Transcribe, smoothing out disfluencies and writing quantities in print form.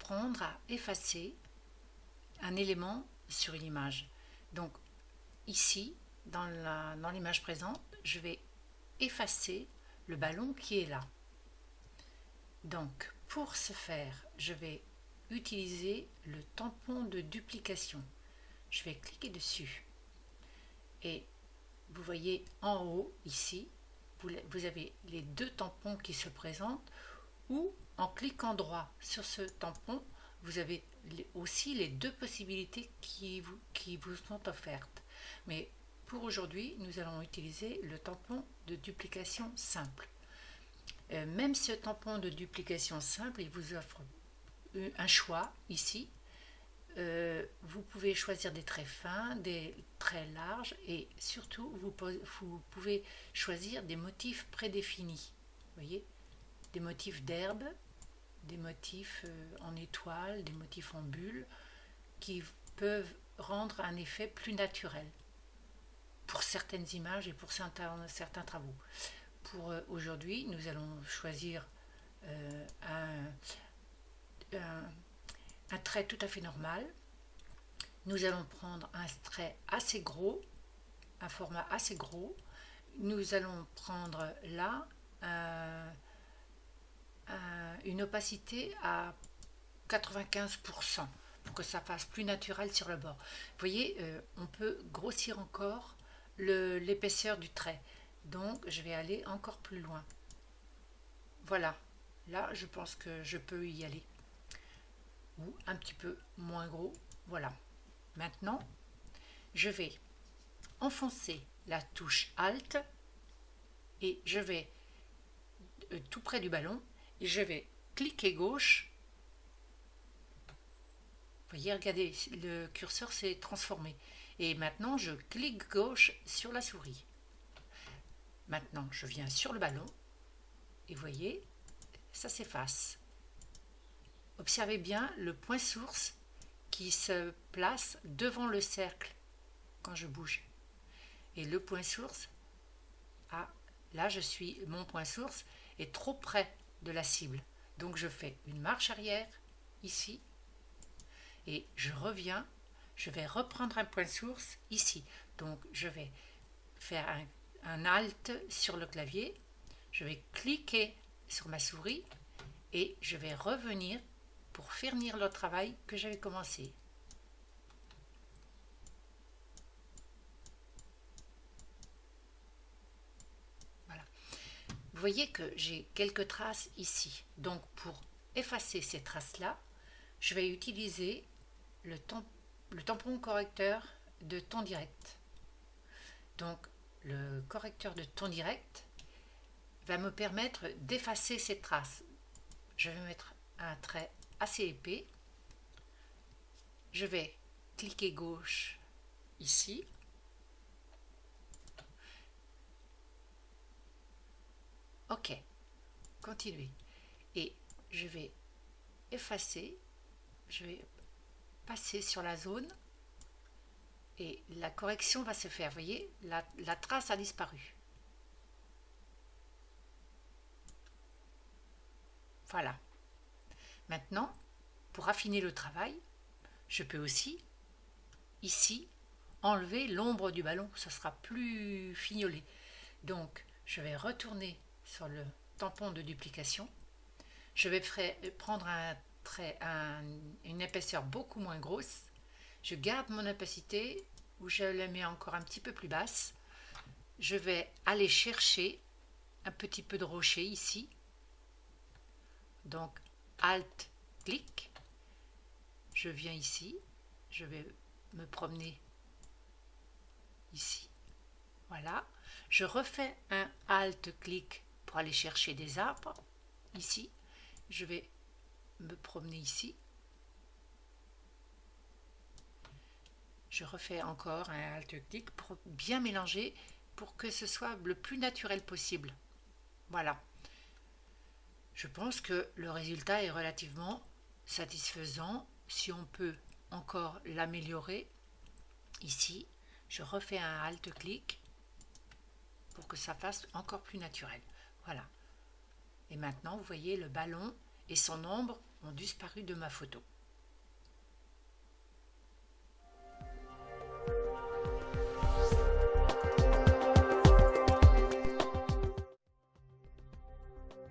apprendre à effacer un élément sur une image. Donc ici, dans l'image présente, je vais effacer le ballon qui est là. Donc pour ce faire, je vais utiliser le tampon de duplication. Je vais cliquer dessus et vous voyez en haut ici, vous avez les deux tampons qui se présentent, ou en cliquant droit sur ce tampon, vous avez aussi les deux possibilités qui vous sont offertes. Mais pour aujourd'hui, nous allons utiliser le tampon de duplication simple. Même ce tampon de duplication simple, il vous offre un choix ici. Vous pouvez choisir des traits fins, des traits larges et surtout vous pouvez choisir des motifs prédéfinis. Vous voyez, des motifs d'herbe, des motifs en étoile, des motifs en bulle qui peuvent rendre un effet plus naturel pour certaines images et pour certains travaux. Pour aujourd'hui, nous allons choisir un trait tout à fait normal. Nous allons prendre un trait assez gros, un format assez gros. Nous allons prendre là une opacité à 95% pour que ça fasse plus naturel sur le bord. Vous voyez, on peut grossir encore l'épaisseur du trait. Donc je vais aller encore plus loin. Voilà, là je pense que je peux y aller. Ou un petit peu moins gros, voilà. Maintenant, je vais enfoncer la touche Alt et je vais tout près du ballon et je vais cliquer gauche. Vous voyez, regardez, le curseur s'est transformé. Et maintenant, je clique gauche sur la souris. Maintenant, je viens sur le ballon et vous voyez, ça s'efface. Observez bien le point source qui se place devant le cercle quand je bouge. Et le point source, là mon point source est trop près de la cible. Donc je fais une marche arrière ici et je reviens, je vais reprendre un point source ici. Donc je vais faire un Alt sur le clavier, je vais cliquer sur ma souris et je vais revenir pour finir le travail que j'avais commencé. Voilà. Vous voyez que j'ai quelques traces ici. Donc pour effacer ces traces-là, je vais utiliser le tampon correcteur de ton direct. Donc le correcteur de ton direct va me permettre d'effacer ces traces. Je vais mettre un trait assez épais. Je vais cliquer gauche ici. OK. Continuer. Et je vais effacer. Je vais passer sur la zone. Et la correction va se faire. Vous voyez, la trace a disparu. Voilà. Maintenant, pour affiner le travail, je peux aussi, ici, enlever l'ombre du ballon. Ça sera plus fignolé. Donc, je vais retourner sur le tampon de duplication. Je vais prendre une épaisseur beaucoup moins grosse. Je garde mon opacité ou je la mets encore un petit peu plus basse. Je vais aller chercher un petit peu de rocher ici. Donc, Alt, clic. Je viens ici. Je vais me promener ici. Voilà. Je refais un Alt-clic pour aller chercher des arbres. Ici. Je vais me promener ici. Je refais encore un Alt-clic pour bien mélanger pour que ce soit le plus naturel possible. Voilà. Je pense que le résultat est relativement satisfaisant. Si on peut encore l'améliorer, ici, je refais un Alt-clic pour que ça fasse encore plus naturel. Voilà. Et maintenant, vous voyez, le ballon et son ombre ont disparu de ma photo.